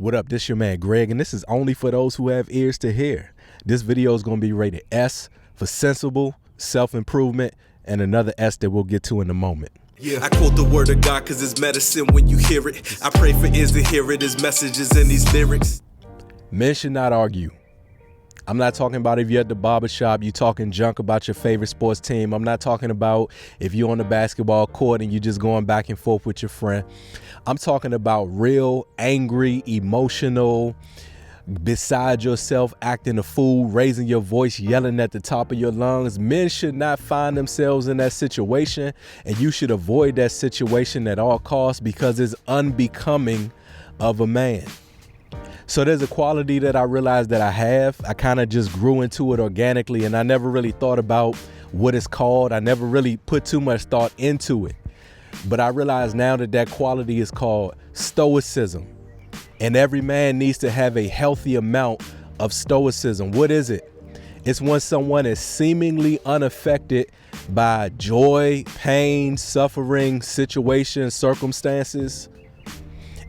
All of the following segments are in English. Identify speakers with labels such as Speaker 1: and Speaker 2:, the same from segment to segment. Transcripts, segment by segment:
Speaker 1: What up? This your man Greg, and this is only for those who have ears to hear. This video is going to be rated S for sensible, self-improvement, and another S that we'll get to in a moment.
Speaker 2: Yeah, I quote the word of God because it's medicine when you hear it. I pray for ears to hear it, his messages in these lyrics.
Speaker 1: Men should not argue. I'm not talking about if you're at the barbershop, you talking junk about your favorite sports team. I'm not talking about if you're on the basketball court and you're just going back and forth with your friend. I'm talking about real, angry, emotional, beside yourself, acting a fool, raising your voice, yelling at the top of your lungs. Men should not find themselves in that situation, and you should avoid that situation at all costs because it's unbecoming of a man. So there's a quality that I realized that I have. I kind of just grew into it organically, and I never really thought about what it's called. I never really put too much thought into it. But I realize now that that quality is called Stoicism. And every man needs to have a healthy amount of Stoicism. What is it? It's when someone is seemingly unaffected by joy, pain, suffering, situations, circumstances.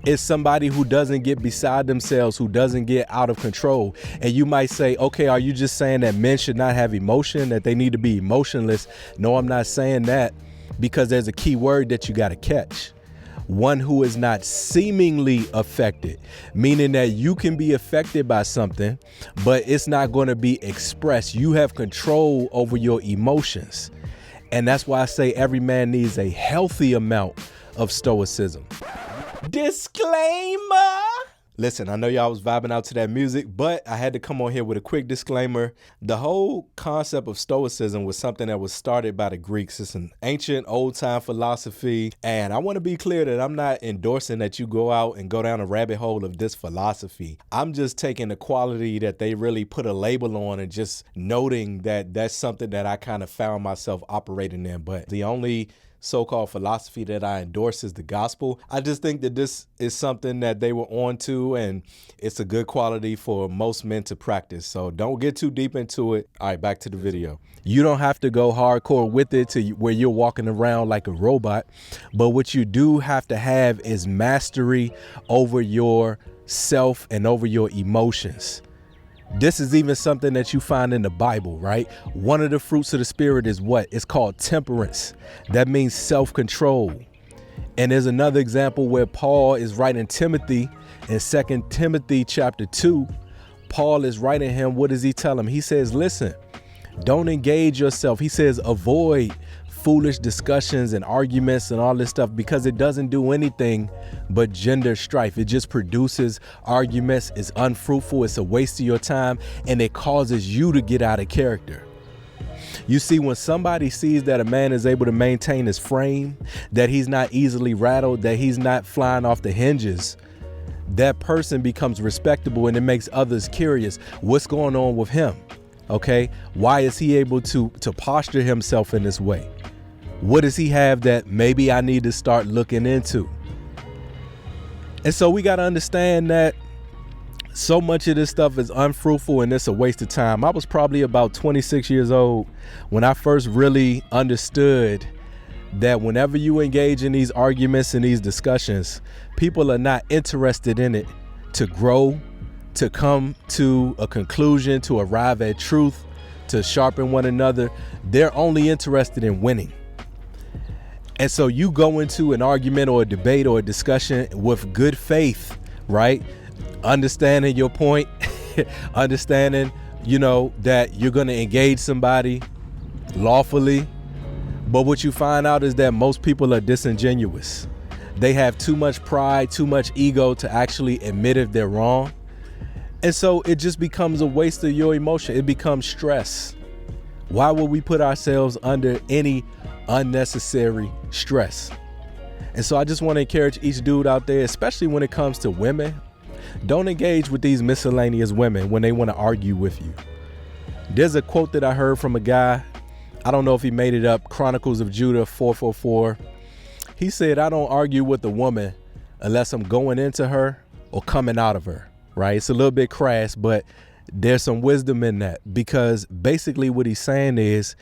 Speaker 1: It's somebody who doesn't get beside themselves, who doesn't get out of control. And you might say, okay, are you just saying that men should not have emotion, that they need to be emotionless? No, I'm not saying that, because there's a key word that you got to catch. One who is not seemingly affected, meaning that you can be affected by something, but it's not going to be expressed. You have control over your emotions. And that's why I say every man needs a healthy amount of Stoicism. Disclaimer. Listen, I know y'all was vibing out to that music, but I had to come on here with a quick disclaimer. The whole concept of Stoicism was something that was started by the Greeks. It's an ancient old time philosophy. And I want to be clear that I'm not endorsing that you go out and go down a rabbit hole of this philosophy. I'm just taking the quality that they really put a label on and just noting that that's something that I kind of found myself operating in. But the only so-called philosophy that I endorse is the gospel. I just think that this is something that they were on to, and it's a good quality for most men to practice. So don't get too deep into it. All right, back to the video. You don't have to go hardcore with it to where you're walking around like a robot, but what you do have to have is mastery over yourself and over your emotions. This is even something that you find in the Bible, right? One of the fruits of the spirit is what? It's called temperance. That means self-control. And there's another example where Paul is writing Timothy in 2 Timothy chapter 2. Paul is writing him. What does he tell him? He says, listen, don't engage yourself. He says, avoid foolish discussions and arguments and all this stuff, because it doesn't do anything but gender strife. It just produces arguments. It's unfruitful. It's a waste of your time, and it causes you to get out of character. You see, when somebody sees that a man is able to maintain his frame, that he's not easily rattled, that he's not flying off the hinges, that person becomes respectable, and it makes others curious. What's going on with him? Okay, why is he able to posture himself in this way? What does he have that maybe I need to start looking into? And so we got to understand that so much of this stuff is unfruitful and it's a waste of time. I was probably about 26 years old when I first really understood that whenever you engage in these arguments and these discussions, people are not interested in it to grow, to come to a conclusion, to arrive at truth, to sharpen one another. They're only interested in winning. And so you go into an argument or a debate or a discussion with good faith, right? Understanding your point, understanding, that you're going to engage somebody lawfully. But what you find out is that most people are disingenuous. They have too much pride, too much ego to actually admit if they're wrong. And so it just becomes a waste of your emotion. It becomes stress. Why would we put ourselves under any unnecessary stress? And so I just want to encourage each dude out there, especially when it comes to women, don't engage with these miscellaneous women when they want to argue with you. There's a quote that I heard from a guy. I don't know if he made it up. Chronicles of Judah 444. He said, I don't argue with a woman unless I'm going into her or coming out of her. Right? It's a little bit crass, but there's some wisdom in that, because basically what he's saying is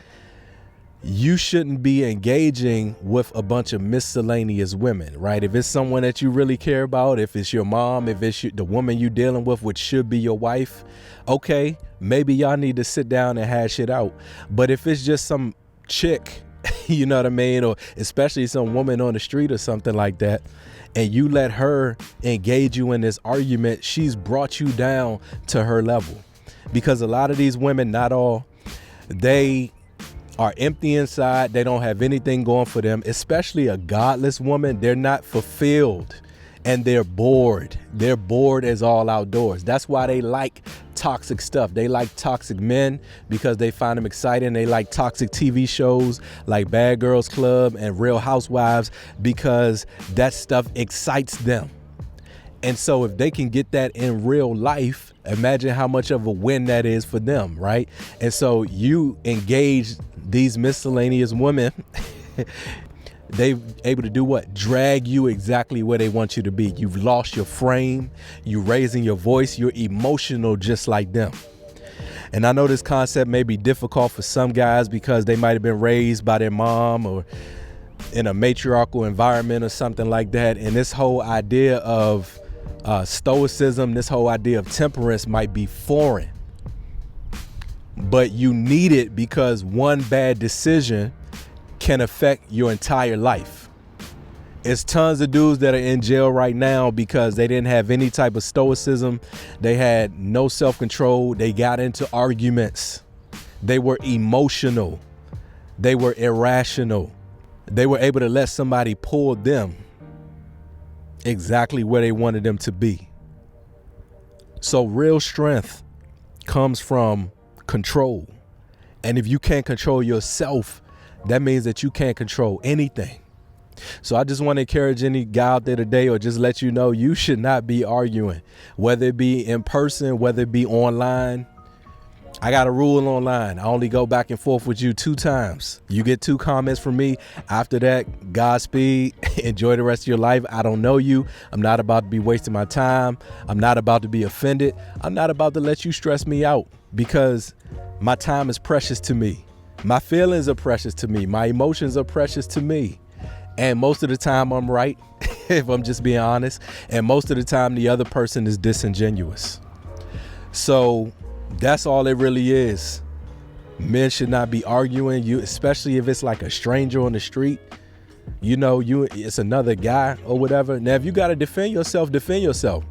Speaker 1: you shouldn't be engaging with a bunch of miscellaneous women, right? If it's someone that you really care about, if it's your mom, if it's the woman you dealing with, which should be your wife, okay, maybe y'all need to sit down and hash it out. But if it's just some chick, you know what I mean, or especially some woman on the street or something like that, and you let her engage you in this argument, she's brought you down to her level. Because a lot of these women, not all, they are empty inside. They don't have anything going for them, especially a godless woman. They're not fulfilled and they're bored. They're bored as all outdoors. That's why they like toxic stuff. They like toxic men because they find them exciting. They like toxic TV shows like Bad Girls Club and Real Housewives because that stuff excites them. And so if they can get that in real life, imagine how much of a win that is for them, right? And so you engage these miscellaneous women, they able to do what? Drag you exactly where they want you to be. You've lost your frame, you're raising your voice, you're emotional just like them. And I know this concept may be difficult for some guys because they might have been raised by their mom or in a matriarchal environment or something like that. And this whole idea of Stoicism, this whole idea of temperance might be foreign, but you need it because one bad decision can affect your entire life. It's tons of dudes that are in jail right now because they didn't have any type of stoicism. They had no self-control. They got into arguments. They were emotional. They were irrational. They were able to let somebody pull them exactly where they wanted them to be. So real strength comes from control. And if you can't control yourself, that means that you can't control anything. So I just want to encourage any guy out there today, or just let you know, you should not be arguing, whether it be in person, whether it be online. I got a rule online. I only go back and forth with you 2 times. You get 2 comments from me. After that, Godspeed. Enjoy the rest of your life. I don't know you. I'm not about to be wasting my time. I'm not about to be offended. I'm not about to let you stress me out because my time is precious to me. My feelings are precious to me. My emotions are precious to me. And most of the time I'm right, if I'm just being honest. And most of the time the other person is disingenuous. So that's all it really is. Men should not be arguing, you, especially if it's like a stranger on the street. You know, it's another guy or whatever. Now, if you got to defend yourself, defend yourself.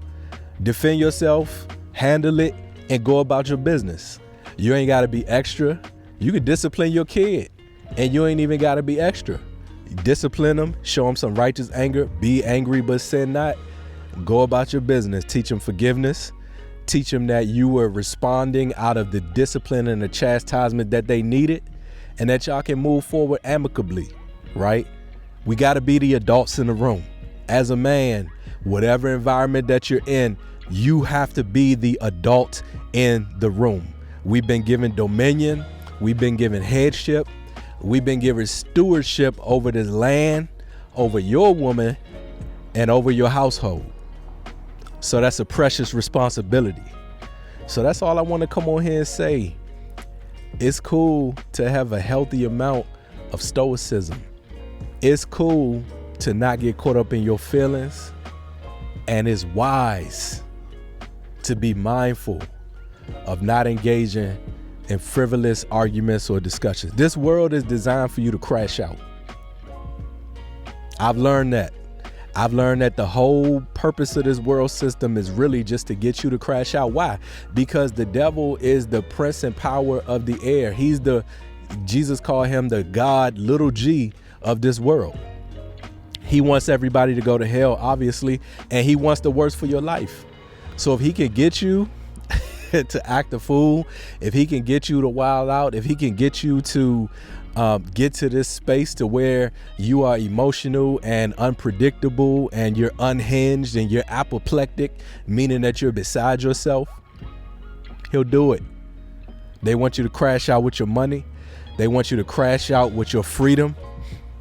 Speaker 1: Defend yourself, handle it, and go about your business. You ain't got to be extra. You could discipline your kid, and you ain't even got to be extra. Discipline them, show them some righteous anger, be angry but sin not. Go about your business, teach them forgiveness. Teach them that you were responding out of the discipline and the chastisement that they needed, and that y'all can move forward amicably, right? We got to be the adults in the room. As a man, whatever environment that you're in, you have to be the adult in the room. We've been given dominion. We've been given headship. We've been given stewardship over this land, over your woman, and over your household. So that's a precious responsibility. So that's all I want to come on here and say. It's cool to have a healthy amount of stoicism. It's cool to not get caught up in your feelings. And it's wise to be mindful of not engaging in frivolous arguments or discussions. This world is designed for you to crash out. I've learned that. I've learned that the whole purpose of this world system is really just to get you to crash out. Why? Because the devil is the prince and power of the air. Jesus called him the God, little g, of this world. He wants everybody to go to hell, obviously, and he wants the worst for your life. So if he can get you to act a fool, if he can get you to wild out, if he can get you to get to this space to where you are emotional and unpredictable and you're unhinged and you're apoplectic, meaning that you're beside yourself, he'll do it. They want you to crash out with your money. They want you to crash out with your freedom.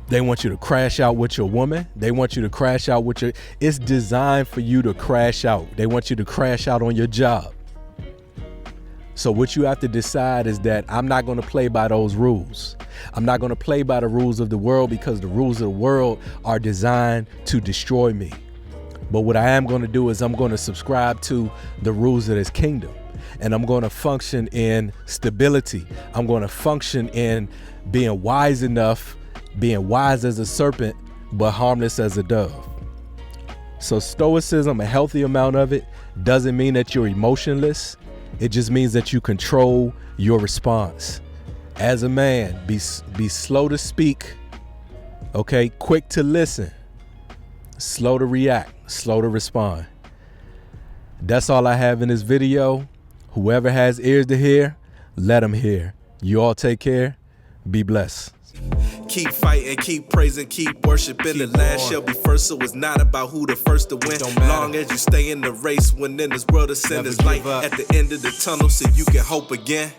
Speaker 1: They want you to crash out with your woman. They want you to crash out with your... It's designed for you to crash out. They want you to crash out on your job. So what you have to decide is that I'm not going to play by those rules. I'm not going to play by the rules of the world, because the rules of the world are designed to destroy me. But what I am going to do is I'm going to subscribe to the rules of this kingdom, and I'm going to function in stability. I'm going to function in being wise enough, being wise as a serpent, but harmless as a dove. So Stoicism, a healthy amount of it, doesn't mean that you're emotionless. It just means that you control your response. As a man, be slow to speak, okay? Quick to listen, slow to react, slow to respond. That's all I have in this video. Whoever has ears to hear, let them hear. You all take care. Be blessed.
Speaker 2: Keep fighting, keep praising, keep worshiping. The last shall be first, so it's not about who the first to win. Long as you stay in the race, when in this world of sin, there's light at the end of the tunnel, so you can hope again.